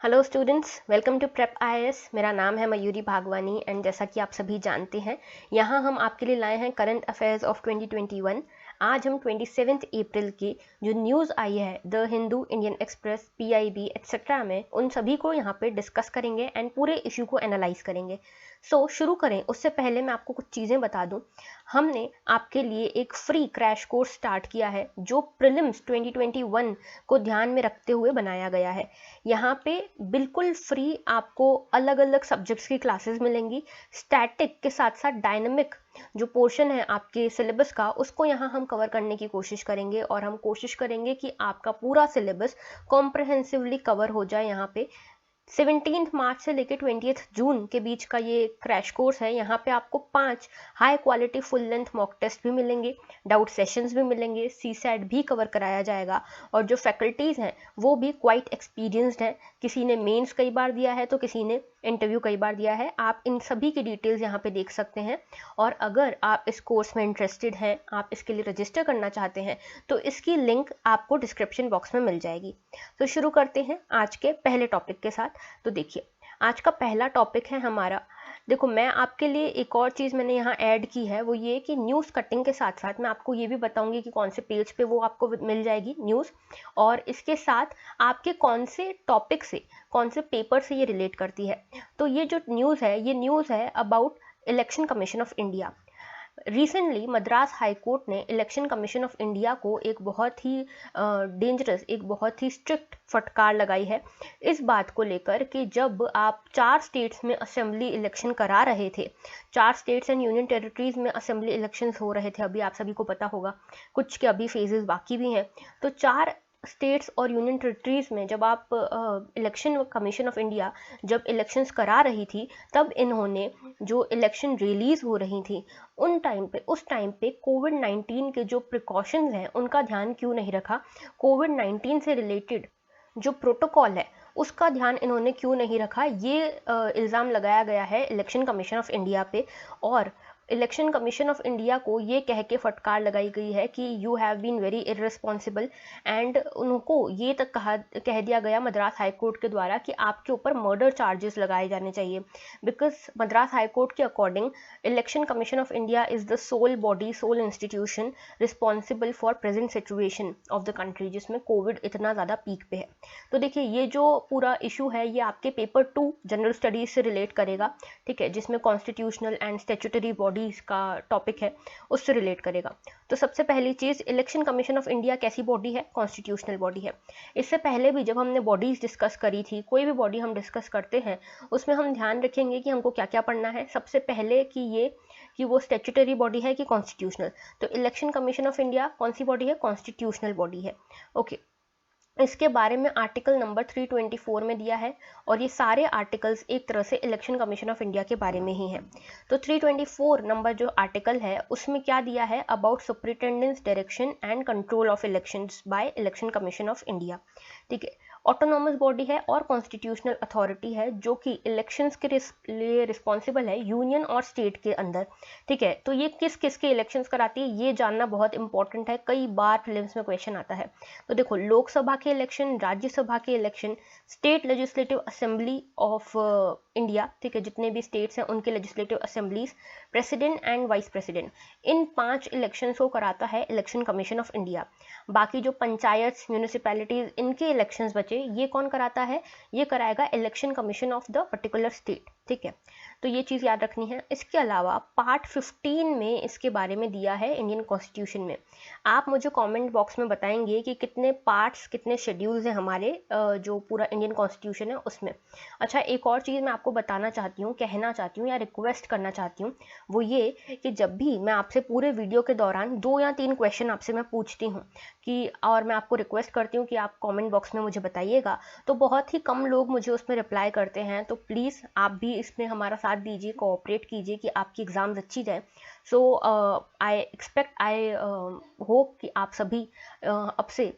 Hello students, welcome to prep IAS. मेरा नाम है मयूरी भागवानी एंड जैसा कि आप सभी जानते हैं, यहाँ हम आपके लिए लाए हैं करंट अफेयर्स ऑफ 2021। आज हम 27 अप्रैल की जो न्यूज़ आई है the Hindu, Indian express, PIB etcetera में, उन सभी को यहाँ पे डिस्कस करेंगे एंड पूरे इशू को एनालाइज करेंगे। शुरू करें उससे पहले मैं आपको कुछ चीज़ें बता दूं। हमने आपके लिए एक फ्री क्रैश कोर्स स्टार्ट किया है जो प्रीलिम्स 2021 को ध्यान में रखते हुए बनाया गया है। यहाँ पे बिल्कुल फ्री आपको अलग अलग सब्जेक्ट्स की क्लासेस मिलेंगी। स्टैटिक के साथ साथ डायनेमिक जो पोर्शन है आपके सिलेबस का, उसको यहाँ हम कवर करने की कोशिश करेंगे और हम कोशिश करेंगे कि आपका पूरा सिलेबस कॉम्प्रहेंसिवली कवर हो जाए। यहाँ पे 17 मार्च से लेकर 20 जून के बीच का ये क्रैश कोर्स है। यहाँ पे आपको 5 high quality full length mock test भी मिलेंगे, डाउट सेशंस भी मिलेंगे, सीसैट भी कवर कराया जाएगा और जो फैकल्टीज़ हैं वो भी क्वाइट एक्सपीरियंस्ड हैं। किसी ने मेंस कई बार दिया है तो किसी ने इंटरव्यू कई बार दिया है। आप इन सभी की डिटेल्स यहाँ पे देख सकते हैं और अगर आप इस कोर्स में इंटरेस्टेड हैं, आप इसके लिए रजिस्टर करना चाहते हैं, तो इसकी लिंक आपको डिस्क्रिप्शन बॉक्स में मिल जाएगी। तो शुरू करते हैं आज के पहले टॉपिक के साथ। तो देखिए, आज का पहला टॉपिक है हमारा। देखो, मैं आपके लिए एक और चीज़ मैंने यहाँ ऐड की है, वो ये कि न्यूज़ कटिंग के साथ साथ मैं आपको ये भी बताऊंगी कि कौन से पेज पे वो आपको मिल जाएगी न्यूज़, और इसके साथ आपके कौन से टॉपिक से, कौन से पेपर से ये रिलेट करती है। तो ये जो न्यूज़ है, ये न्यूज़ है about election commission of India. Recently Madras high court ने इलेक्शन कमीशन ऑफ इंडिया को एक बहुत ही डेंजरस, एक बहुत ही स्ट्रिक्ट फटकार लगाई है इस बात को लेकर कि जब आप 4 स्टेट्स में असेंबली इलेक्शन करा रहे थे, 4 स्टेट्स एंड यूनियन टेरिटरीज में असेंबली इलेक्शंस हो रहे थे, अभी आप सभी को पता होगा, कुछ के अभी फेजेस बाकी भी हैं। तो 4 स्टेट्स और यूनियन टेरिटरीज में जब आप इलेक्शन कमीशन ऑफ इंडिया जब इलेक्शंस करा रही थी, तब इन्होंने जो इलेक्शन रिलीज हो रही थी उस टाइम पे कोविड-19 के जो प्रिकॉशंस हैं उनका ध्यान क्यों नहीं रखा, कोविड-19 से रिलेटेड जो प्रोटोकॉल है उसका ध्यान इन्होंने क्यों नहीं रखा, ये इल्ज़ाम लगाया गया है इलेक्शन कमीशन ऑफ इंडिया पे। और इलेक्शन कमीशन ऑफ इंडिया को ये कह के फटकार लगाई गई है कि you have been very irresponsible, and उनको ये तक कह दिया गया मद्रास हाई कोर्ट के द्वारा कि आपके ऊपर मर्डर चार्जेस लगाए जाने चाहिए। बिकॉज मद्रास हाई कोर्ट के according election commission of India is the sole body, sole institution responsible for present situation of the country, जिसमें कोविड इतना ज़्यादा पीक पे है। तो देखिए, ये जो पूरा इशू है ये आपके पेपर 2 जनरल स्टडीज से रिलेट करेगा, ठीक है, जिसमें कॉन्स्टिट्यूशनल एंड स्टैट्यूटरी बॉडीज का टॉपिक है, उससे रिलेट करेगा। तो सबसे पहली चीज़, इलेक्शन कमीशन ऑफ इंडिया कैसी बॉडी है? कॉन्स्टिट्यूशनल बॉडी है। इससे पहले भी जब हमने बॉडीज डिस्कस करी थी, कोई भी बॉडी हम डिस्कस करते हैं उसमें हम ध्यान रखेंगे कि हमको क्या क्या पढ़ना है। सबसे पहले कि वो स्टैट्यूटरी बॉडी है कि कॉन्स्टिट्यूशनल। तो इलेक्शन कमीशन ऑफ इंडिया कौन सी बॉडी है? कॉन्स्टिट्यूशनल बॉडी है। ओके, इसके बारे में आर्टिकल नंबर 324 में दिया है और ये सारे आर्टिकल्स एक तरह से इलेक्शन कमीशन ऑफ इंडिया के बारे में ही हैं। तो 324 नंबर जो आर्टिकल है उसमें क्या दिया है? About superintendence direction and control of elections by election commission of India. ठीक है, ऑटोनॉमस बॉडी है और कॉन्स्टिट्यूशनल अथॉरिटी है जो कि इलेक्शंस के लिए रिस्पॉन्सिबल है यूनियन और स्टेट के अंदर। ठीक है, तो ये किस किस के इलेक्शंस कराती है ये जानना बहुत इंपॉर्टेंट है, कई बार प्रीलिम्स में क्वेश्चन आता है। तो देखो, लोकसभा के इलेक्शन, राज्यसभा के election, state legislative assembly of India, ठीक है, जितने भी स्टेट्स हैं उनके legislative assemblies, president and vice president, in 5 elections को कराता है इलेक्शन कमीशन ऑफ इंडिया। बाकी जो पंचायत, म्यूनिसिपैलिटीज, इनके इलेक्शंस बचे, ये कौन कराता है? ये कराएगा election commission of the particular state. ठीक है, तो ये चीज़ याद रखनी है। इसके अलावा पार्ट 15 में इसके बारे में दिया है इंडियन कॉन्स्टिट्यूशन में। आप मुझे कमेंट बॉक्स में बताएंगे कि कितने पार्ट्स, कितने शेड्यूल्स हैं हमारे जो पूरा इंडियन कॉन्स्टिट्यूशन है उसमें। अच्छा, एक और चीज़ मैं आपको बताना चाहती हूँ, कहना चाहती हूँ या रिक्वेस्ट करना चाहती हूँ, वो ये कि जब भी मैं आपसे पूरे वीडियो के दौरान 2 या 3 क्वेश्चन आपसे मैं पूछती हूँ कि, और मैं आपको रिक्वेस्ट करती हूँ कि आप कमेंट बॉक्स में मुझे बताइएगा, तो बहुत ही कम लोग मुझे उसमें रिप्लाई करते हैं। तो प्लीज़ आप भी इसमें हमारा साथ दीजिए, कोऑपरेट कीजिए कि आपकी एग्ज़ाम्स अच्छी जाए। सो आई होप कि आप सभी अब से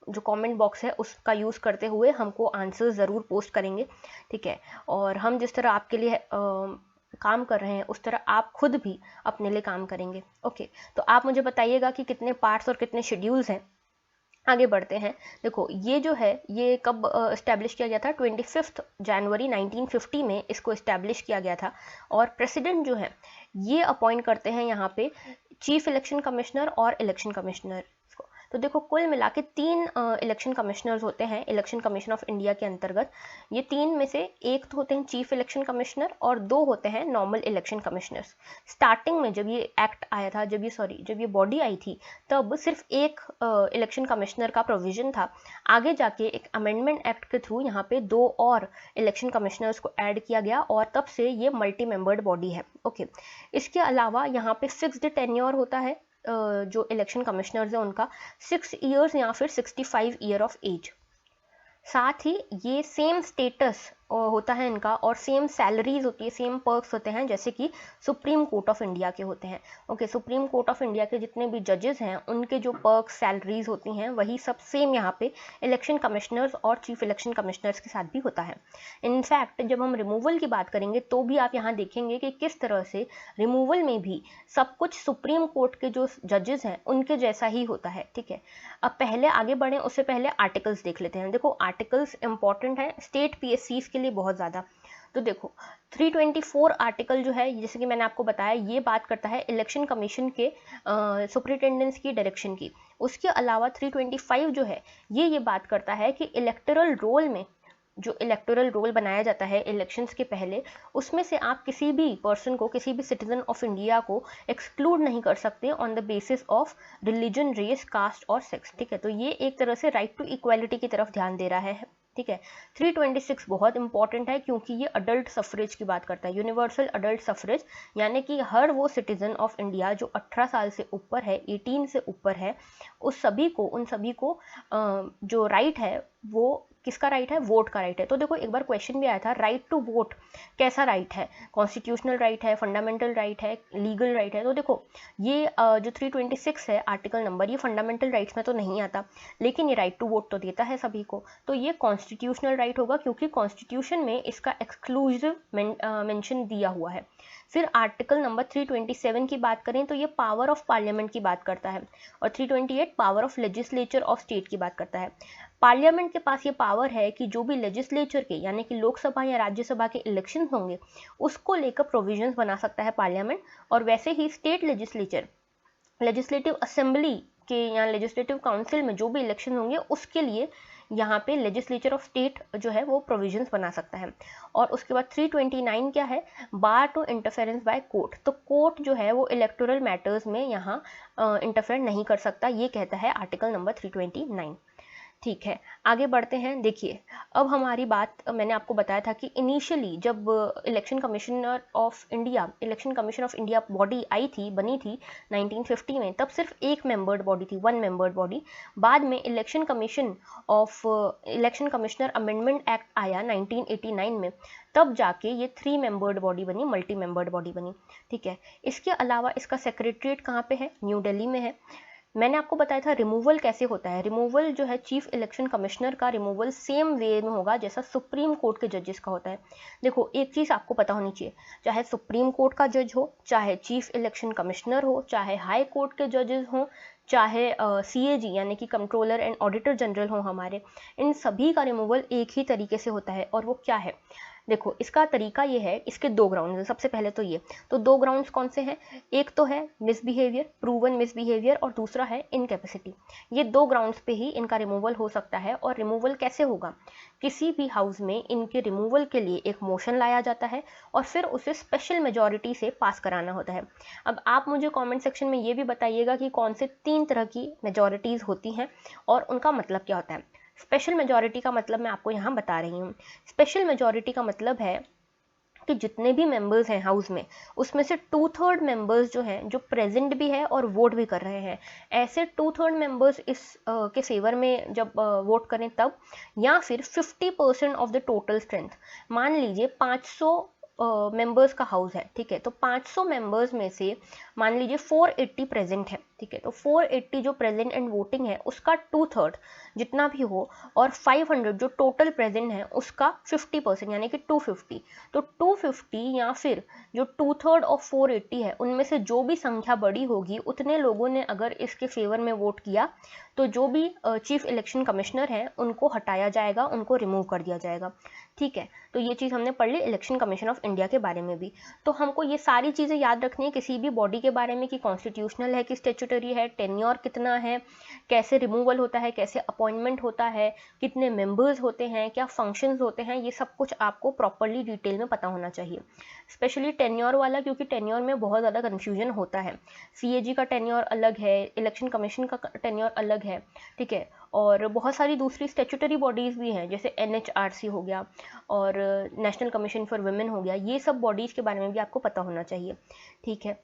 जो कमेंट बॉक्स है उसका यूज़ करते हुए हमको आंसर ज़रूर पोस्ट करेंगे। ठीक है, और हम जिस तरह आपके लिए काम कर रहे हैं उस तरह आप खुद भी अपने लिए काम करेंगे। ओके, तो आप मुझे बताइएगा कि कितने पार्ट्स और कितने शेड्यूल्स हैं आगे बढ़ते हैं। देखो ये जो है ये कब इस्टेब्लिश किया गया था, 25 जनवरी 1950 में इसको इस्टेब्लिश किया गया था। और प्रेसिडेंट जो है ये अपॉइंट करते हैं यहाँ पे चीफ इलेक्शन कमिश्नर और इलेक्शन कमिश्नर को। तो देखो कुल मिला के 3 इलेक्शन कमिश्नर्स होते हैं इलेक्शन कमीशन ऑफ इंडिया के अंतर्गत। ये 3 में से एक तो होते हैं चीफ इलेक्शन कमिश्नर और 2 होते हैं नॉर्मल इलेक्शन कमिश्नर्स। स्टार्टिंग में जब ये एक्ट आया था, जब ये बॉडी आई थी, तब सिर्फ एक इलेक्शन कमिश्नर का प्रोविजन था। आगे जाके एक अमेंडमेंट एक्ट के थ्रू यहाँ पे 2 और इलेक्शन कमिश्नर्स को ऐड किया गया और तब से ये मल्टी मेंबर्ड बॉडी है। ओके, इसके अलावा यहाँ पे फिक्स्ड टेन्योर होता है जो इलेक्शन कमिश्नर्स हैं उनका 6 इयर्स या फिर 65 ईयर ऑफ एज। साथ ही ये सेम स्टेटस होता है इनका और सेम सैलरीज होती है, सेम पर्क्स होते हैं जैसे कि सुप्रीम कोर्ट ऑफ इंडिया के होते हैं। Okay, supreme court of India के जितने भी जजेस हैं उनके जो पर्क्स सैलरीज होती हैं वही सब सेम यहाँ पे इलेक्शन कमिश्नर्स और चीफ इलेक्शन कमिश्नर्स के साथ भी होता है। इनफैक्ट जब हम रिमूवल की बात करेंगे तो भी आप यहाँ देखेंगे कि किस तरह से रिमूवल में भी सब कुछ सुप्रीम कोर्ट के जो जजेस हैं उनके जैसा ही होता है। ठीक है, अब पहले आगे बढ़ें उससे पहले आर्टिकल्स देख लेते हैं। देखो आर्टिकल्स इंपॉर्टेंट है स्टेट पीएससीज के लिए बहुत ज़्यादा। तो देखो 324 आर्टिकल जो है, जैसे कि मैंने आपको बताया, ये बात करता है इलेक्शन कमीशन के सुपरिटेंडेंस की डायरेक्शन की। उसके अलावा 325 जो है ये बात करता है कि इलेक्टोरल रोल में जो इलेक्टोरल रोल बनाया जाता है इलेक्शंस के पहले, उसमें से आप किसी भी पर्सन को, किसी भी सिटीजन ऑफ इंडिया को एक्सक्लूड नहीं कर सकते on the basis of religion, race, caste और सेक्स। ठीक है, तो ये एक तरह से राइट टू इक्वालिटी की तरफ ध्यान दे रहा है। ठीक है, 326 बहुत इंपॉर्टेंट है क्योंकि ये अडल्ट सफरेज की बात करता है, यूनिवर्सल अडल्ट सफरेज, यानी कि हर वो सिटीजन ऑफ इंडिया जो 18 साल से ऊपर है, 18 से ऊपर है, उन सभी को जो राइट है वो किसका राइट है, वोट का राइट है। तो देखो एक बार क्वेश्चन भी आया था, राइट टू वोट कैसा राइट है, कॉन्स्टिट्यूशनल राइट है, फंडामेंटल राइट है, लीगल राइट है। तो देखो ये जो 326 है आर्टिकल नंबर, ये फंडामेंटल राइट्स में तो नहीं आता, लेकिन ये राइट टू वोट तो देता है सभी को, तो ये कॉन्स्टिट्यूशनल राइट होगा क्योंकि कॉन्स्टिट्यूशन में इसका एक्सक्लूसिव मेंशन दिया हुआ है। फिर आर्टिकल नंबर 327 की बात करें तो ये पावर ऑफ पार्लियामेंट की बात करता है, और 328 power of legislature of state की बात करता है। पार्लियामेंट के पास ये पावर है कि जो भी लेजिस्लेचर के यानी कि लोकसभा या राज्यसभा के इलेक्शन होंगे उसको लेकर प्रोविजंस बना सकता है पार्लियामेंट, और वैसे ही स्टेट लेजिस्लेचर, लेजिस्लेटिव असेंबली के या लेजिस्लेटिव काउंसिल में जो भी इलेक्शन होंगे उसके लिए यहाँ पे लेजिस्लेचर ऑफ स्टेट जो है वो प्रोविजंस बना सकता है। और उसके बाद 329 क्या है, बार टू इंटरफेरेंस बाय कोर्ट। तो कोर्ट जो है वो इलेक्टोरल मैटर्स में यहाँ इंटरफेयर नहीं कर सकता, ये कहता है आर्टिकल नंबर 329। ठीक है, आगे बढ़ते हैं। देखिए अब हमारी बात, मैंने आपको बताया था कि इनिशियली जब election commission of India body आई थी, बनी थी 1950 में, तब सिर्फ एक मेंबर्ड बॉडी थी, 1 मेंबर्ड बॉडी। बाद में इलेक्शन कमिश्नर अमेंडमेंट एक्ट आया 1989 में, तब जाके ये 3 मेंबर्ड बॉडी बनी, मल्टी मेंबर्ड बॉडी बनी। ठीक है, इसके अलावा इसका सेक्रेटरीट कहाँ पे है, न्यू दिल्ली में है। मैंने आपको बताया था रिमूवल कैसे होता है। रिमूवल जो है चीफ इलेक्शन कमिश्नर का रिमूवल सेम वे में होगा जैसा सुप्रीम कोर्ट के जजेस का होता है। देखो एक चीज़ आपको पता होनी चाहिए, चाहे सुप्रीम कोर्ट का जज हो, चाहे चीफ इलेक्शन कमिश्नर हो, चाहे हाई कोर्ट के जजेस हों, चाहे CAG यानी कि कंट्रोलर एंड ऑडिटर जनरल हो हमारे, इन सभी का रिमूवल एक ही तरीके से होता है। और वो क्या है, देखो इसका तरीका ये है, इसके 2 ग्राउंड्स हैं। सबसे पहले तो ये, तो 2 ग्राउंड्स कौन से हैं, एक तो है मिसबिहेवियर, प्रूवन मिसबिहेवियर, और दूसरा है इनकैपेसिटी। ये 2 ग्राउंड्स पे ही इनका रिमूवल हो सकता है। और रिमूवल कैसे होगा, किसी भी हाउस में इनके रिमूवल के लिए एक मोशन लाया जाता है और फिर उसे स्पेशल मेजॉरिटी से पास कराना होता है। अब आप मुझे कॉमेंट सेक्शन में ये भी बताइएगा कि कौन से 3 तरह की मेजॉरिटीज़ होती हैं और उनका मतलब क्या होता है। स्पेशल मेजॉरिटी का मतलब मैं आपको यहाँ बता रही हूँ। स्पेशल मेजॉरिटी का मतलब है कि जितने भी मेंबर्स हैं हाउस में, उसमें से 2/3 मेंबर्स जो हैं, जो प्रेजेंट भी है और वोट भी कर रहे हैं, ऐसे 2/3 मेंबर्स इस के फेवर में जब वोट करें तब, या फिर 50% ऑफ द टोटल स्ट्रेंथ। मान लीजिए 500 मेंबर्स का हाउस है, ठीक है। तो 500 मेंबर्स में से मान लीजिए 480 प्रेजेंट है, ठीक है। तो 480 जो प्रेजेंट एंड वोटिंग है उसका 2/3 जितना भी हो, और 500 जो टोटल प्रेजेंट है उसका 50% यानी कि 250। तो 250 या फिर जो 2/3 ऑफ 480 है उनमें से जो भी संख्या बड़ी होगी उतने लोगों ने अगर इसके फेवर में वोट किया तो जो भी चीफ इलेक्शन कमिश्नर है उनको हटाया जाएगा, उनको रिमूव कर दिया जाएगा, ठीक है। तो ये चीज़ हमने पढ़ ली इलेक्शन कमीशन ऑफ इंडिया के बारे में भी। तो हमको ये सारी चीज़ें याद रखनी है किसी भी बॉडी के बारे में कि कॉन्स्टिट्यूशनल है कि स्टेचुटरी है, टेन्योर कितना है, कैसे रिमूवल होता है, कैसे अपॉइंटमेंट होता है, कितने मेंबर्स होते हैं, क्या फंक्शंस होते हैं, ये सब कुछ आपको प्रॉपरली डिटेल में पता होना चाहिए। स्पेशली टेन्योर वाला, क्योंकि टेन्योर में बहुत ज़्यादा कन्फ्यूजन होता है। सीएजी का टेन्योर अलग है, इलेक्शन कमीशन का टेन्योर अलग है, ठीक है। और बहुत सारी दूसरी स्टेचुटरी बॉडीज़ भी हैं जैसे NHRC हो गया और नेशनल कमीशन फॉर वुमेन हो गया, ये सब बॉडीज़ के बारे में भी आपको पता होना चाहिए, ठीक है।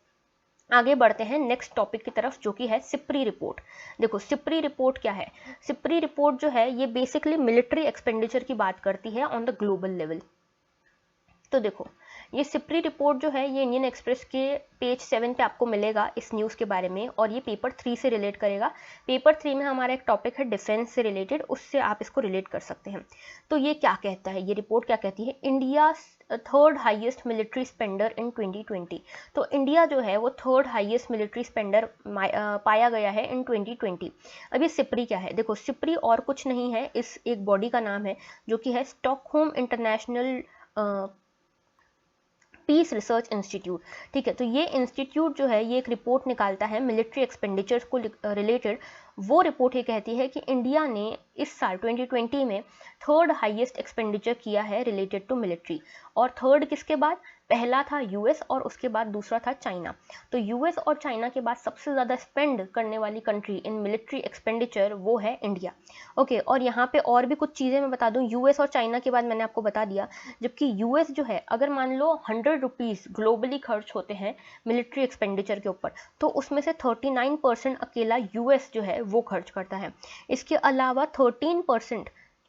आगे बढ़ते हैं नेक्स्ट टॉपिक की तरफ जो कि है सिप्री रिपोर्ट। देखो सिप्री रिपोर्ट क्या है। सिप्री रिपोर्ट जो है ये बेसिकली मिलिट्री एक्सपेंडिचर की बात करती है ऑन द ग्लोबल लेवल। तो देखो ये सिप्री रिपोर्ट जो है ये इंडियन एक्सप्रेस के पेज 7 पे आपको मिलेगा इस न्यूज़ के बारे में, और ये पेपर 3 से रिलेट करेगा। पेपर 3 में हमारा एक टॉपिक है डिफेंस से रिलेटेड, उससे आप इसको रिलेट कर सकते हैं। तो ये क्या कहता है, ये रिपोर्ट क्या कहती है, India 3rd highest military spender in 2020। तो इंडिया जो है वो 3rd हाईएस्ट मिलिट्री स्पेंडर पाया गया है इन 2020। अब ये सिप्री क्या है, देखो सिप्री और कुछ नहीं है, इस एक बॉडी का नाम है जो कि है Stockholm International Peace Research Institute, ठीक है। तो ये इंस्टीट्यूट जो है ये एक रिपोर्ट निकालता है मिलिट्री एक्सपेंडिचर्स को रिलेटेड। वो रिपोर्ट ये कहती है कि इंडिया ने इस साल 2020 में 3rd हाईएस्ट एक्सपेंडिचर किया है रिलेटेड टू मिलिट्री। और 3rd किसके बाद, पहला था यूएस और उसके बाद दूसरा था चाइना। तो यूएस और चाइना के बाद सबसे ज़्यादा स्पेंड करने वाली कंट्री इन मिलिट्री एक्सपेंडिचर वो है इंडिया, ओके। और यहाँ पे और भी कुछ चीज़ें मैं बता दूँ, यूएस और चाइना के बाद मैंने आपको बता दिया। जबकि यूएस जो है अगर मान लो 100 रुपीज़ ग्लोबली खर्च होते हैं मिलिट्री एक्सपेंडिचर के ऊपर, तो उसमें से 39% अकेला यूएस जो है वो खर्च करता है। इसके अलावा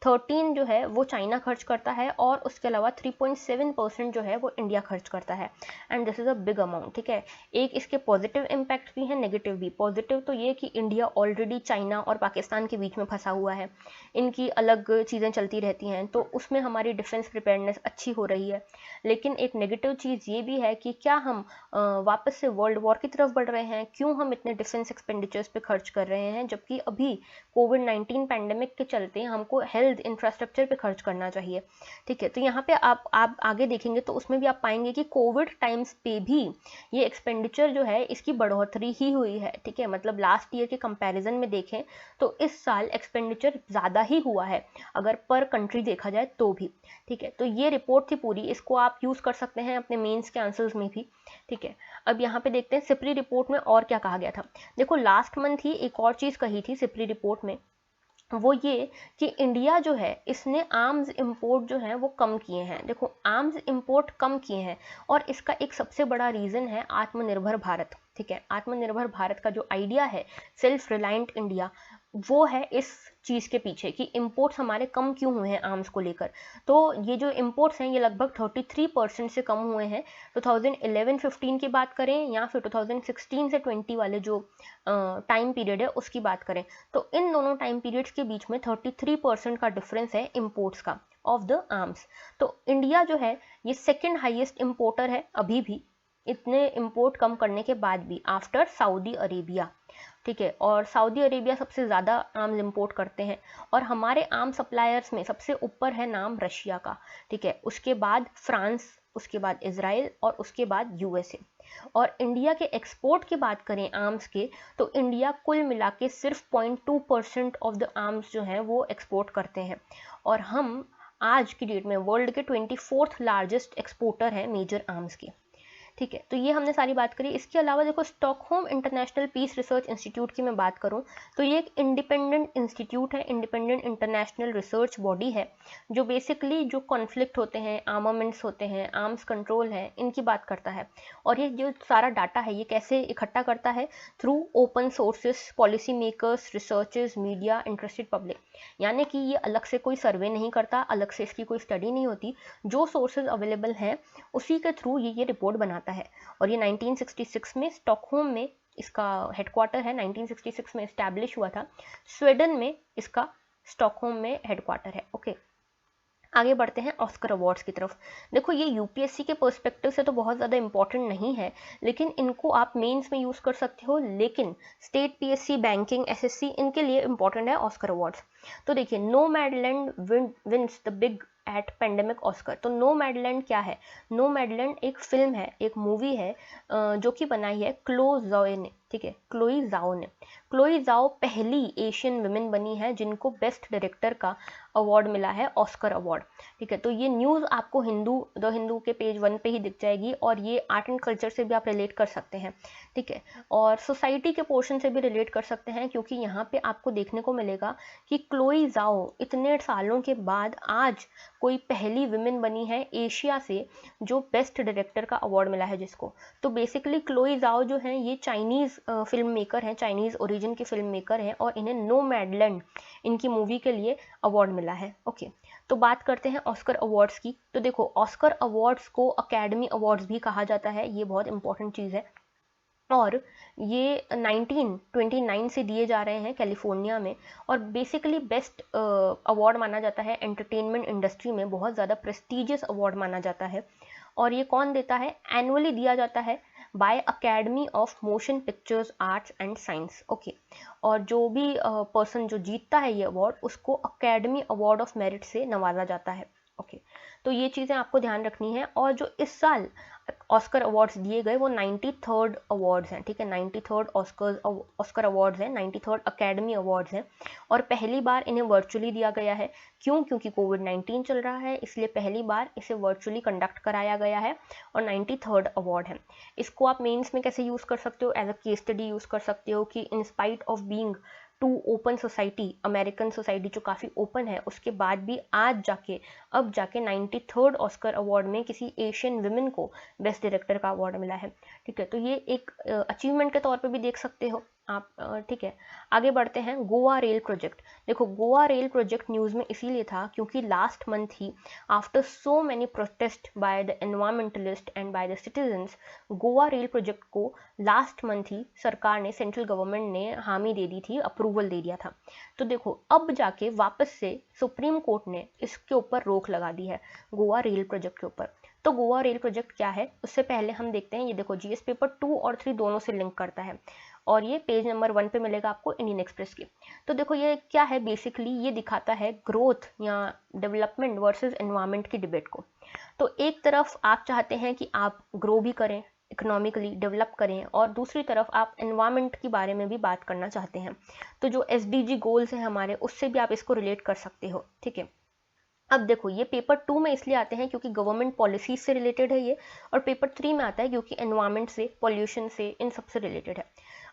13 जो है वो चाइना खर्च करता है, और उसके अलावा 3.7% जो है वो इंडिया खर्च करता है। And this is a big amount, ठीक है। एक इसके पॉजिटिव इम्पैक्ट भी हैं, नेगेटिव भी। पॉजिटिव तो ये कि इंडिया ऑलरेडी चाइना और पाकिस्तान के बीच में फंसा हुआ है, इनकी अलग चीज़ें चलती रहती हैं, तो उसमें हमारी डिफेंस प्रिपेयर्डनेस अच्छी हो रही है। लेकिन एक नेगेटिव चीज़ ये भी है कि क्या हम वापस से वर्ल्ड वॉर की तरफ बढ़ रहे हैं, क्यों हम इतने डिफेंस एक्सपेंडिचर्स पे खर्च कर रहे हैं, जबकि अभी कोविड-19 पैंडेमिक के चलते हमको हेल्थ इंफ्रास्ट्रक्चर पे खर्च करना चाहिए, ठीक है। तो यहाँ पे आप आगे देखेंगे तो उसमें भी आप पाएंगे कि कोविड टाइम्स पे भी ये एक्सपेंडिचर जो है इसकी बढ़ोतरी ही हुई है, ठीक है। मतलब लास्ट ईयर के कंपैरिजन में देखें तो इस साल एक्सपेंडिचर ज़्यादा ही हुआ है अगर पर कंट्री देखा जाए तो भी, ठीक है। तो ये रिपोर्ट थी पूरी, इसको आप यूज़ कर सकते हैं अपने मेंस के आंसर्स में भी, ठीक है। अब यहाँ पे देखते हैं सिप्री रिपोर्ट में और क्या कहा गया था। देखो लास्ट मंथ ही एक और चीज़ कही थी सिप्री रिपोर्ट में, वो ये कि इंडिया जो है इसने आर्म्स इंपोर्ट जो है वो कम किए हैं। देखो आर्म्स इंपोर्ट कम किए हैं और इसका एक सबसे बड़ा रीज़न है आत्मनिर्भर भारत, ठीक है। आत्मनिर्भर भारत का जो आइडिया है, सेल्फ रिलायंट इंडिया, वो है इस चीज़ के पीछे कि इंपोर्ट्स हमारे कम क्यों हुए हैं आर्म्स को लेकर। तो ये जो इंपोर्ट्स हैं ये लगभग 33% से कम हुए हैं 2011-15 की बात करें या फिर 2016 से 20 वाले जो टाइम पीरियड है उसकी बात करें, तो इन दोनों टाइम पीरियड्स के बीच में 33% का डिफरेंस है इंपोर्ट्स का ऑफ द आर्म्स। तो इंडिया जो है ये सेकेंड हाईएस्ट इंपोर्टर है अभी भी, इतने इंपोर्ट कम करने के बाद भी, आफ्टर सऊदी अरेबिया, ठीक है। और सऊदी अरेबिया सबसे ज़्यादा आर्म्स इंपोर्ट करते हैं, और हमारे आर्म सप्लायर्स में सबसे ऊपर है नाम रशिया का, ठीक है। उसके बाद फ्रांस, उसके बाद इजराइल और उसके बाद यूएसए। और इंडिया के एक्सपोर्ट की बात करें आर्म्स के, तो इंडिया कुल मिला के सिर्फ 0.2% ऑफ द आर्म्स जो हैं वो एक्सपोर्ट करते हैं, और हम आज की डेट में वर्ल्ड के 24th लार्जेस्ट एक्सपोर्टर हैं मेजर आर्म्स के। ठीक है, तो ये हमने सारी बात करी। इसके अलावा देखो Stockholm International Peace Research Institute की मैं बात करूँ तो ये एक इंडिपेंडेंट इंस्टीट्यूट है, इंडिपेंडेंट इंटरनेशनल रिसर्च बॉडी है, जो बेसिकली जो कॉन्फ्लिक्ट होते हैं, आर्मामेंट्स होते हैं, आर्म्स कंट्रोल है, इनकी बात करता है। और ये जो सारा डाटा है ये कैसे इकट्ठा करता है, through open sources, policy makers, researchers, media, interested public. यानी कि ये अलग से कोई सर्वे नहीं करता, अलग से इसकी कोई स्टडी नहीं होती, जो सोर्सेज अवेलेबल हैं उसी के थ्रू ये रिपोर्ट बनाता है। और ये 1966 में स्टॉकहोम में इसका हेडक्वार्टर है, 1966 में इस्टेब्लिश हुआ था। स्वीडन में इसका स्टॉकहोम में हेडक्वार्टर है। ओके, आगे बढ़ते हैं ऑस्कर अवार्ड्स की तरफ। देखो ये यूपीएससी के पर्सपेक्टिव से तो बहुत ज़्यादा इंपॉर्टेंट नहीं है, लेकिन इनको आप मेंस में यूज़ कर सकते हो, लेकिन स्टेट पीएससी, बैंकिंग, एसएससी, इनके लिए इंपॉर्टेंट है ऑस्कर अवार्ड्स। तो देखिए, Nomadland wins the big eight pandemic Oscar. तो नोमैडलैंड क्या है? नोमैडलैंड एक फिल्म है, एक मूवी है जो कि बनाई है क्लो ज़ाओ ने, ठीक है, क्लोई ज़ाओ ने। क्लोई ज़ाओ पहली एशियन वुमेन बनी है जिनको बेस्ट डायरेक्टर का अवार्ड मिला है, ऑस्कर अवार्ड। ठीक है, तो ये न्यूज़ आपको द हिंदू के पेज 1 पे ही दिख जाएगी, और ये आर्ट एंड कल्चर से भी आप रिलेट कर सकते हैं। ठीक है, और सोसाइटी के पोर्शन से भी रिलेट कर सकते हैं, क्योंकि यहाँ पे आपको देखने को मिलेगा कि क्लोई ज़ाओ इतने सालों के बाद आज कोई पहली विमेन बनी है एशिया से जो बेस्ट डायरेक्टर का अवार्ड मिला है जिसको। तो बेसिकली क्लोई ज़ाओ जो हैं ये चाइनीज़ फिल्म मेकर हैं, चाइनीज़ ओरिजिन के फिल्म मेकर हैं, और इन्हें नोमैडलैंड इनकी मूवी के लिए अवार्ड मिला है। ओके, तो बात करते हैं ऑस्कर अवार्ड्स की। तो देखो, ऑस्कर अवार्ड्स को अकेडमी अवार्ड्स भी कहा जाता है, ये बहुत इंपॉर्टेंट चीज़ है, और ये 1929 से दिए जा रहे हैं कैलिफोर्निया में। और बेसिकली बेस्ट अवार्ड माना जाता है, एंटरटेनमेंट इंडस्ट्री में बहुत ज़्यादा प्रेस्टिजियस अवार्ड माना जाता है। और ये कौन देता है? एनुअली दिया जाता है by Academy of Motion Pictures Arts and Science. Okay, और जो भी पर्सन जो जीतता है ये अवार्ड, उसको अकेडमी अवार्ड ऑफ मेरिट से नवाजा जाता है। ओके, तो ये चीज़ें आपको ध्यान रखनी है। और जो इस साल ऑस्कर अवार्ड्स दिए गए वो 93rd अवार्ड्स हैं। ठीक है, 93rd ऑस्कर अवार्ड्स हैं, 93rd अकेडमी अवार्ड्स हैं, और पहली बार इन्हें वर्चुअली दिया गया है। क्यों? क्योंकि कोविड-19 चल रहा है, इसलिए पहली बार इसे वर्चुअली कंडक्ट कराया गया है, और 93rd अवार्ड है। इसको आप मेंस में कैसे यूज़ कर सकते हो? As a case study use कर सकते हो कि in spite of being too open society, American society जो काफ़ी ओपन है, उसके बाद भी अब जाके 93rd ऑस्कर अवार्ड में किसी एशियन विमेन को बेस्ट डायरेक्टर का अवार्ड मिला है। ठीक है, तो ये एक अचीवमेंट के तौर पे भी देख सकते हो आप। ठीक है, आगे बढ़ते हैं। Goa rail project. देखो, गोवा रेल प्रोजेक्ट न्यूज़ में इसीलिए था क्योंकि last month he after so many protest by the environmentalist and by the citizens, Goa rail project को लास्ट मंथ ही सरकार ने, सेंट्रल गवर्नमेंट ने हामी दे दी थी, अप्रूवल दे दिया था। तो देखो, अब जाके वापस से सुप्रीम कोर्ट ने इसके ऊपर रोक लगा दी है, गोवा रेल प्रोजेक्ट के ऊपर। तो गोवा रेल प्रोजेक्ट क्या है, उससे पहले हम देखते हैं। ये देखो, जीएस पेपर 2 और 3 दोनों से लिंक करता है, और ये पेज नंबर 1 पे मिलेगा आपको इंडियन एक्सप्रेस की। तो देखो, ये क्या है, बेसिकली ये दिखाता है ग्रोथ या डेवलपमेंट वर्सेस एनवायरनमेंट की डिबेट को। तो एक तरफ आप चाहते हैं कि आप ग्रो भी करें, इकोनॉमिकली डेवलप करें, और दूसरी तरफ आप एनवायरनमेंट के बारे में भी बात करना चाहते हैं। तो जो एसडीजी गोल्स हैं हमारे, उससे भी आप इसको रिलेट कर सकते हो। ठीक है, अब देखो, ये पेपर 2 में इसलिए आते हैं क्योंकि गवर्नमेंट पॉलिसी से रिलेटेड है ये, और पेपर 3 में आता है क्योंकि एनवायरनमेंट से, पॉल्यूशन से, इन सब से रिलेटेड है।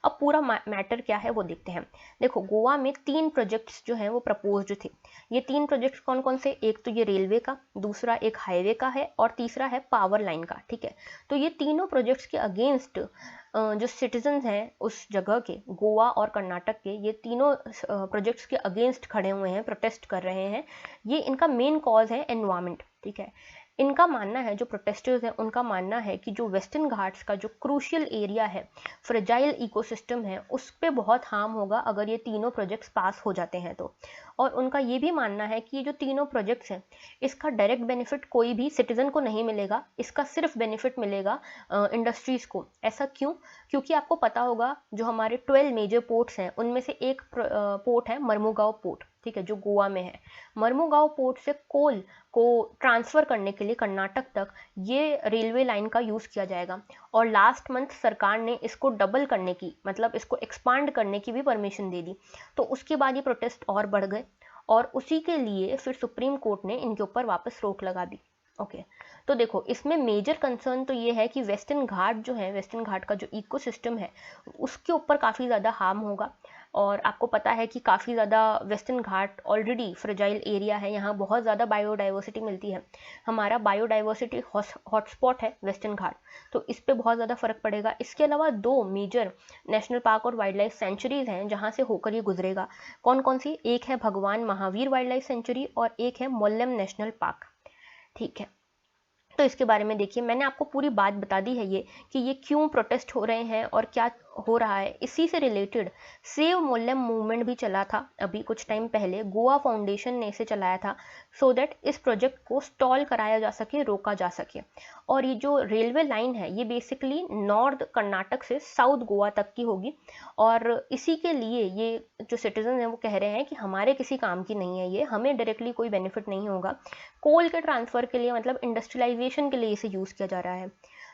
अब पूरा मैटर क्या है वो देखते हैं। देखो, गोवा में 3 प्रोजेक्ट्स जो हैं वो प्रपोज्ड थे। ये 3 प्रोजेक्ट्स कौन कौन से? एक तो ये रेलवे का, दूसरा एक हाईवे का है, और तीसरा है पावर लाइन का। ठीक है, तो ये तीनों प्रोजेक्ट्स के अगेंस्ट जो सिटीजन्स हैं उस जगह के, गोवा और कर्नाटक के, ये तीनों प्रोजेक्ट्स के अगेंस्ट खड़े हुए हैं, प्रोटेस्ट कर रहे हैं। ये इनका मेन कॉज है एनवायरनमेंट। ठीक है, इनका मानना है, जो प्रोटेस्टर्स हैं उनका मानना है कि जो वेस्टर्न घाट्स का जो क्रूशियल एरिया है, फ्रेजाइल इकोसिस्टम है, उस पर बहुत हार्म होगा अगर ये तीनों प्रोजेक्ट्स पास हो जाते हैं तो। और उनका ये भी मानना है कि ये जो तीनों प्रोजेक्ट्स हैं, इसका डायरेक्ट बेनिफिट कोई भी सिटीजन को नहीं मिलेगा, इसका सिर्फ बेनिफिट मिलेगा इंडस्ट्रीज़ को। ऐसा क्यों? क्योंकि आपको पता होगा जो हमारे 12 मेजर पोर्ट्स हैं उनमें से एक पोर्ट है मर्मुगांव पोर्ट। ठीक है, जो गोवा में है। मर्मुगांव पोर्ट से कोल को ट्रांसफ़र करने के लिए कर्नाटक तक ये रेलवे लाइन का यूज़ किया जाएगा, और लास्ट मंथ सरकार ने इसको डबल करने की, मतलब इसको एक्सपांड करने की भी परमिशन दे दी। तो उसके बाद ये प्रोटेस्ट और बढ़ गए, और उसी के लिए फिर सुप्रीम कोर्ट ने इनके ऊपर वापस रोक लगा दी। ओके तो देखो इसमें मेजर कंसर्न तो ये है कि वेस्टर्न घाट जो है, वेस्टर्न घाट का जो इकोसिस्टम है उसके ऊपर काफ़ी ज़्यादा हार्म होगा। और आपको पता है कि काफ़ी ज़्यादा वेस्टर्न घाट ऑलरेडी फ्रेजाइल एरिया है, यहाँ बहुत ज़्यादा बायोडाइवर्सिटी मिलती है, हमारा बायोडाइवर्सिटी हॉटस्पॉट है वेस्टर्न घाट, तो इस पर बहुत ज़्यादा फर्क पड़ेगा। इसके अलावा दो मेजर नेशनल पार्क और वाइल्ड लाइफ सेंचुरीज हैं जहाँ से होकर ये गुजरेगा। कौन कौन सी? एक है भगवान महावीर वाइल्ड लाइफ सेंचुरी और एक है मोल्लम नेशनल पार्क। ठीक है, तो इसके बारे में देखिए, मैंने आपको पूरी बात बता दी है ये कि ये क्यों प्रोटेस्ट हो रहे हैं और क्या हो रहा है। इसी से रिलेटेड सेव मोल्लम मूवमेंट भी चला था अभी कुछ टाइम पहले, गोवा फाउंडेशन ने इसे चलाया था सो दैट इस प्रोजेक्ट को स्टॉल कराया जा सके, रोका जा सके। और ये जो रेलवे लाइन है ये बेसिकली नॉर्थ कर्नाटक से साउथ गोवा तक की होगी, और इसी के लिए ये जो सिटीजन हैं वो कह रहे हैं कि हमारे किसी काम की नहीं है, ये हमें डायरेक्टली कोई बेनिफिट नहीं होगा, कोल के ट्रांसफ़र के लिए, मतलब इंडस्ट्रियलाइजेशन के लिए इसे यूज़ किया जा रहा है।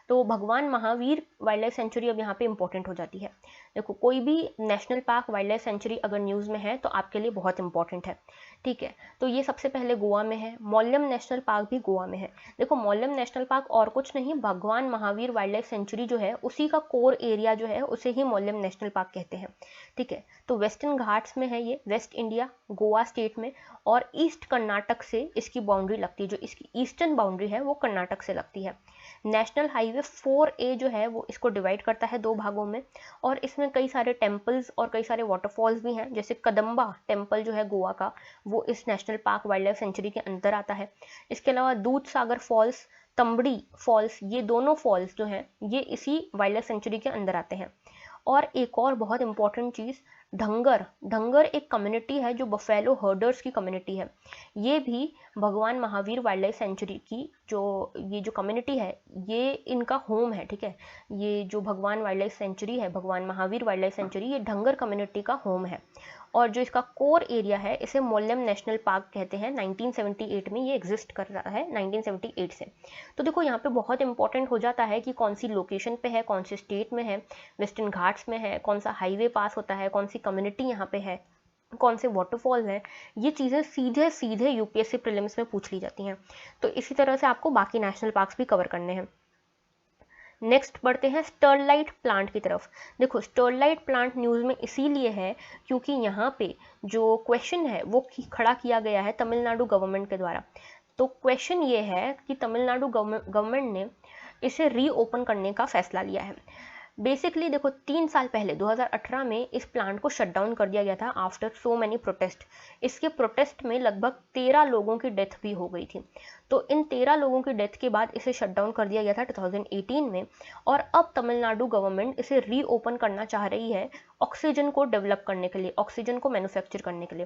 तो भगवान महावीर वाइल्ड लाइफ सेंचुरी अब यहाँ पे इंपॉर्टेंट हो जाती है। देखो कोई भी national park wild life sanctuary अगर न्यूज़ में है तो आपके लिए बहुत इंपॉर्टेंट है। ठीक है, तो ये सबसे पहले गोवा में है, मोल्लम नेशनल पार्क भी गोवा में है। देखो मोल्लम नेशनल पार्क और कुछ नहीं, भगवान महावीर वाइल्ड लाइफ सेंचुरी जो है उसी का कोर एरिया जो है उसे ही मोल्लम नेशनल पार्क कहते हैं। ठीक है, तो वेस्टर्न घाट्स में है ये, वेस्ट इंडिया गोवा स्टेट में, और ईस्ट कर्नाटक से इसकी बाउंड्री लगती है, जो इसकी ईस्टर्न बाउंड्री है वो कर्नाटक से लगती है। नेशनल हाईवे 4A जो है वो इसको डिवाइड करता है दो भागों में, और इसमें कई सारे टेम्पल्स और कई सारे वाटरफॉल्स भी हैं, जैसे कदम्बा टेम्पल जो है गोवा का वो इस national park wild life sanctuary के अंदर आता है। इसके अलावा दूध सागर फॉल्स, तंबड़ी फॉल्स, ये दोनों फॉल्स जो हैं ये इसी वाइल्ड लाइफ सेंचुरी के अंदर आते हैं। और एक और बहुत इंपॉर्टेंट चीज़, ढंगर एक कम्युनिटी है जो बफेलो हर्डर्स की कम्युनिटी है, ये भी भगवान महावीर वाइल्ड लाइफ सेंचुरी की ये जो कम्युनिटी है ये इनका होम है। ठीक है, ये जो भगवान वाइल्ड लाइफ सेंचुरी है, भगवान महावीर वाइल्ड लाइफ सेंचुरी, ये ढंगर कम्युनिटी का होम है, और जो इसका कोर एरिया है इसे मोल्लम नेशनल पार्क कहते हैं। 1978 में ये एग्जिस्ट कर रहा है, 1978 से। तो देखो यहाँ पे बहुत इंपॉर्टेंट हो जाता है कि कौन सी लोकेशन पे है, कौन से स्टेट में है, वेस्टर्न घाट्स में है, कौन सा हाईवे पास होता है, कौन सी कम्युनिटी यहाँ पे है, कौन से वाटरफॉल हैं, ये चीज़ें सीधे सीधे यूपीएससी प्रीलिम्स में पूछ ली जाती हैं। तो इसी तरह से आपको बाकी नेशनल पार्क्स भी कवर करने हैं। नेक्स्ट बढ़ते हैं स्टरलाइट प्लांट की तरफ। देखो स्टरलाइट प्लांट न्यूज़ में इसीलिए है क्योंकि यहाँ पे जो क्वेश्चन है वो खड़ा किया गया है तमिलनाडु गवर्नमेंट के द्वारा। तो क्वेश्चन ये है कि तमिलनाडु गवर्नमेंट ने इसे रीओपन करने का फैसला लिया है। बेसिकली देखो 3 साल पहले 2018 में इस प्लांट को शट डाउन कर दिया गया था आफ्टर सो मैनी प्रोटेस्ट। इसके प्रोटेस्ट में लगभग 13 लोगों की डेथ भी हो गई थी। तो इन 13 लोगों की डेथ के बाद इसे शट डाउन कर दिया गया था 2018 में, और अब तमिलनाडु गवर्नमेंट इसे रीओपन करना चाह रही है ऑक्सीजन को डेवलप करने के लिए, ऑक्सीजन को मैन्युफैक्चर करने के लिए।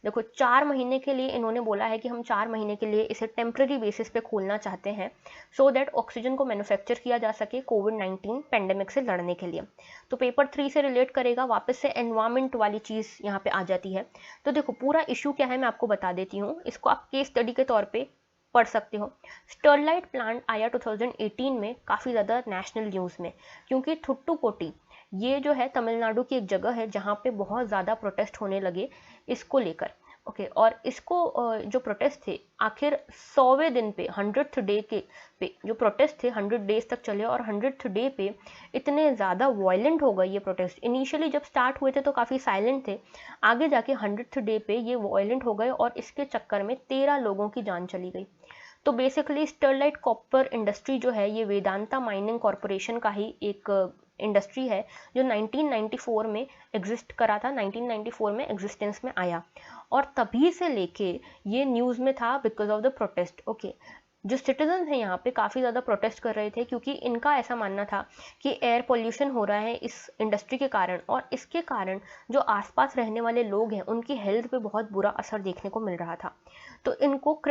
देखो 4 महीने के लिए इन्होंने बोला है कि हम 4 महीने के लिए इसे टेम्प्रेरी बेसिस पे खोलना चाहते हैं सो दैट ऑक्सीजन को मैन्युफैक्चर किया जा सके कोविड-19 पेंडेमिक से लड़ने के लिए। तो पेपर 3 से रिलेट करेगा, वापस से एनवायरमेंट वाली चीज़ यहाँ पे आ जाती है। तो देखो पूरा इशू क्या है मैं आपको बता देती हूँ, इसको आप केस स्टडी के तौर पे पढ़ सकते हो। स्टरलाइट प्लांट आया 2018 में काफ़ी ज़्यादा नेशनल न्यूज़ में, क्योंकि थुट्टुकोटी ये जो है तमिलनाडु की एक जगह है जहाँ पे बहुत ज़्यादा प्रोटेस्ट होने लगे इसको लेकर। ओके, और इसको जो प्रोटेस्ट थे आखिर 100वें दिन पे 100th डे के पे जो प्रोटेस्ट थे 100 डेज तक चले, और 100th डे पे इतने ज़्यादा वायलेंट हो गए ये प्रोटेस्ट। इनिशियली जब स्टार्ट हुए थे तो काफ़ी साइलेंट थे, आगे जाके 100th डे पे ये वायलेंट हो गए और इसके चक्कर में 13 लोगों की जान चली गई। तो बेसिकली स्टरलाइट कॉपर इंडस्ट्री जो है ये वेदांता माइनिंग कॉरपोरेशन का ही एक इंडस्ट्री है जो 1994 में एग्जिस्ट करा था, 1994 में एग्जिस्टेंस में आया, और तभी से लेके ये न्यूज़ में था because of the protest. Okay, जो सिटीजन हैं यहाँ पे काफ़ी ज़्यादा प्रोटेस्ट कर रहे थे क्योंकि इनका ऐसा मानना था कि एयर पोल्यूशन हो रहा है इस इंडस्ट्री के कारण, और इसके कारण जो आसपास रहने वाले लोग हैं उनकी हेल्थ पे बहुत बुरा असर देखने को मिल रहा था। तो इनको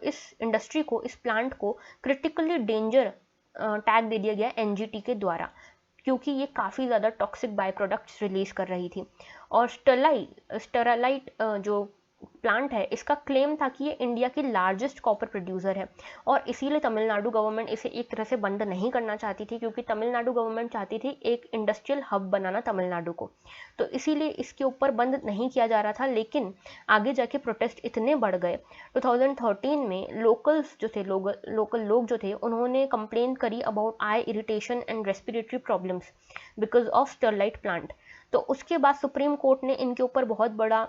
इस इंडस्ट्री को, इस प्लांट को क्रिटिकली डेंजर टैग दे दिया गया एनजीटी के द्वारा, क्योंकि ये काफ़ी ज़्यादा टॉक्सिक बाय प्रोडक्ट्स रिलीज़ कर रही थी। और स्टरलाइट जो प्लांट है इसका क्लेम था कि ये इंडिया की लार्जेस्ट कॉपर प्रोड्यूसर है, और इसीलिए तमिलनाडु गवर्नमेंट इसे एक तरह से बंद नहीं करना चाहती थी, क्योंकि तमिलनाडु गवर्नमेंट चाहती थी एक इंडस्ट्रियल हब बनाना तमिलनाडु को, तो इसीलिए इसके ऊपर बंद नहीं किया जा रहा था। लेकिन आगे जाके प्रोटेस्ट इतने बढ़ गए 2013 में, लोकल्स जो थे, लोकल लोग जो थे, उन्होंने कंप्लेन करी about I irritation and respiratory problems because of Sterlite plant. तो उसके बाद सुप्रीम कोर्ट ने इनके ऊपर बहुत बड़ा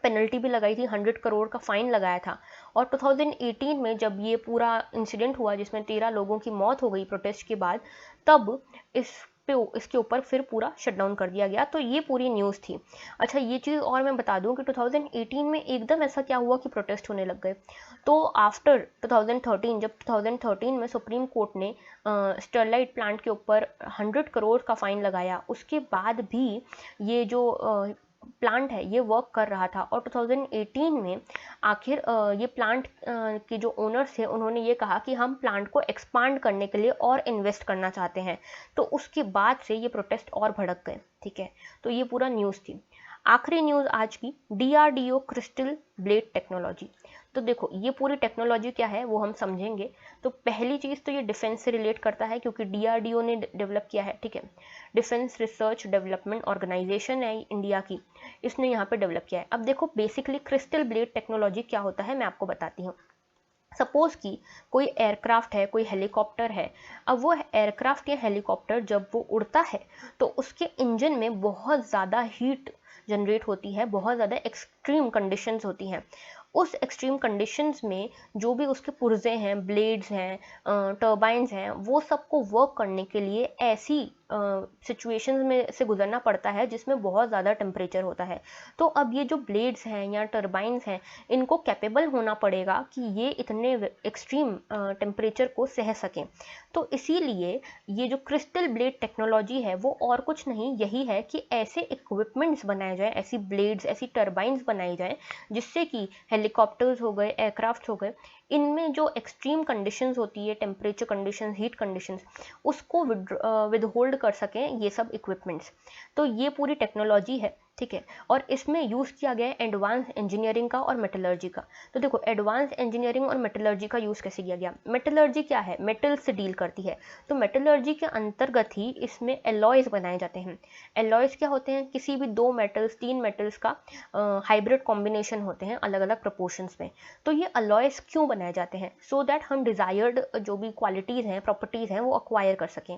पेनल्टी भी लगाई थी, 100 करोड़ का फाइन लगाया था। और 2018 में जब ये पूरा इंसिडेंट हुआ जिसमें 13 लोगों की मौत हो गई प्रोटेस्ट के बाद, तब इसके ऊपर फिर पूरा शटडाउन कर दिया गया। तो ये पूरी न्यूज़ थी। अच्छा, ये चीज़ और मैं बता दूं कि 2018 में एकदम ऐसा क्या हुआ कि प्रोटेस्ट होने लग गए। तो आफ्टर 2013, जब 2013 में सुप्रीम कोर्ट ने स्टरलाइट प्लांट के ऊपर 100 करोड़ का फाइन लगाया, उसके बाद भी ये जो प्लांट है ये वर्क कर रहा था। और 2018 में आखिर ये प्लांट के जो ओनर्स थे उन्होंने ये कहा कि हम प्लांट को एक्सपांड करने के लिए और इन्वेस्ट करना चाहते हैं। तो उसके बाद से ये प्रोटेस्ट और भड़क गए। ठीक है, तो ये पूरा न्यूज़ थी। आखिरी न्यूज़ आज की, DRDO क्रिस्टल ब्लेड टेक्नोलॉजी। तो देखो ये पूरी टेक्नोलॉजी क्या है वो हम समझेंगे। तो पहली चीज़ तो ये डिफेंस से रिलेट करता है, क्योंकि DRDO ने डेवलप किया है। ठीक है, डिफेंस रिसर्च डेवलपमेंट ऑर्गेनाइजेशन है इंडिया की, इसने यहाँ पे डेवलप किया है। अब देखो बेसिकली क्रिस्टल ब्लेड टेक्नोलॉजी क्या होता है मैं आपको बताती हूँ। सपोज कि कोई एयरक्राफ्ट है, कोई हेलीकॉप्टर है। अब वो एयरक्राफ्ट या हेलीकॉप्टर जब वो उड़ता है तो उसके इंजन में बहुत ज़्यादा हीट जनरेट होती है, बहुत ज़्यादा एक्सट्रीम कंडीशंस होती हैं। उस एक्सट्रीम कंडीशंस में जो भी उसके पुर्जे हैं, ब्लेड्स हैं, टर्बाइंस हैं, वो सबको वर्क करने के लिए ऐसी सिचुएशंस में से गुजरना पड़ता है जिसमें बहुत ज़्यादा टेम्परेचर होता है। तो अब ये जो ब्लेड्स हैं या टर्बाइंस हैं, इनको कैपेबल होना पड़ेगा कि ये इतने एक्सट्रीम टेम्परेचर को सह सकें। तो इसीलिए ये जो क्रिस्टल ब्लेड टेक्नोलॉजी है वो और कुछ नहीं, यही है कि ऐसे इक्विपमेंट्स बनाए जाएँ, ऐसी ब्लेड्स, ऐसी टर्बाइंस बनाई जाएँ जिससे कि हेलीकॉप्टर्स हो गए, एयरक्राफ्ट हो गए, इनमें जो एक्सट्रीम कंडीशंस होती है, टेम्परेचर कंडीशंस, हीट कंडीशंस, उसको विदहोल्ड कर सकें ये सब इक्विपमेंट्स। तो ये पूरी टेक्नोलॉजी है। ठीक है, और इसमें यूज़ किया गया है एडवांस इंजीनियरिंग का और मेटलर्जी का। तो देखो एडवांस इंजीनियरिंग और मेटलर्जी का यूज़ कैसे किया गया। मेटलर्जी क्या है, मेटल से डील करती है, तो मेटलर्जी के अंतर्गत ही इसमें एलॉयज़ बनाए जाते हैं। एलॉयज़ क्या होते हैं, किसी भी 2 मेटल्स 3 मेटल्स का हाइब्रिड कॉम्बिनेशन होते हैं अलग अलग प्रपोर्शंस में। तो ये अलॉयज़ क्यों बनाए जाते हैं, सो दैट हम डिज़ायर्ड जो भी क्वालिटीज़ हैं, प्रॉपर्टीज़ हैं, वो अक्वायर कर सकें।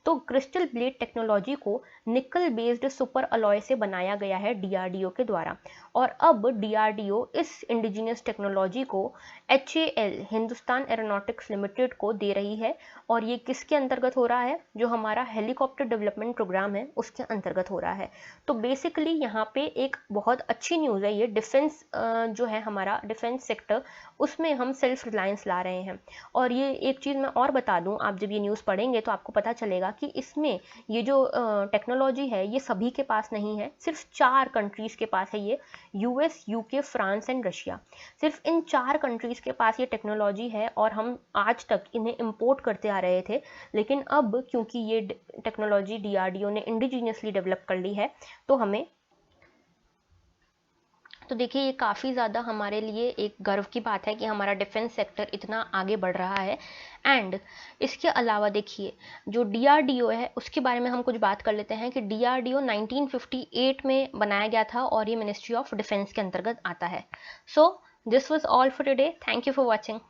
तो क्रिस्टल ब्लेड टेक्नोलॉजी को निकल बेस्ड सुपर अलॉय से बनाया गया है DRDO के द्वारा। और अब DRDO इस इंडिजिनियस टेक्नोलॉजी को HAL, हिंदुस्तान एरोनॉटिक्स लिमिटेड को दे रही है। और ये किसके अंतर्गत हो रहा है, जो हमारा हेलीकॉप्टर डेवलपमेंट प्रोग्राम है उसके अंतर्गत हो रहा है। तो बेसिकली यहाँ पे एक बहुत अच्छी न्यूज़ है ये, डिफेंस जो है हमारा डिफेंस सेक्टर, उसमें हम सेल्फ रिलायंस ला रहे हैं। और ये एक चीज़ मैं और बता दूं, आप जब ये न्यूज़ पढ़ेंगे तो आपको पता चलेगा कि इसमें ये जो टेक्नोलॉजी है ये सभी के पास नहीं है, सिर्फ 4 कंट्रीज़ के पास है ये, US, UK, France and Russia. सिर्फ इन 4 कंट्रीज़ के पास ये टेक्नोलॉजी है, और हम आज तक इन्हें इम्पोर्ट करते आ रहे थे। लेकिन अब क्योंकि ये टेक्नोलॉजी DRDO ने इंडिजीनियसली डेवलप कर ली है, तो हमें, तो देखिए ये काफ़ी ज़्यादा हमारे लिए एक गर्व की बात है कि हमारा डिफेंस सेक्टर इतना आगे बढ़ रहा है। एंड इसके अलावा देखिए जो DRDO है उसके बारे में हम कुछ बात कर लेते हैं कि DRDO 1958 में बनाया गया था और ये मिनिस्ट्री ऑफ डिफेंस के अंतर्गत आता है। So this was all for today, thank you for watching.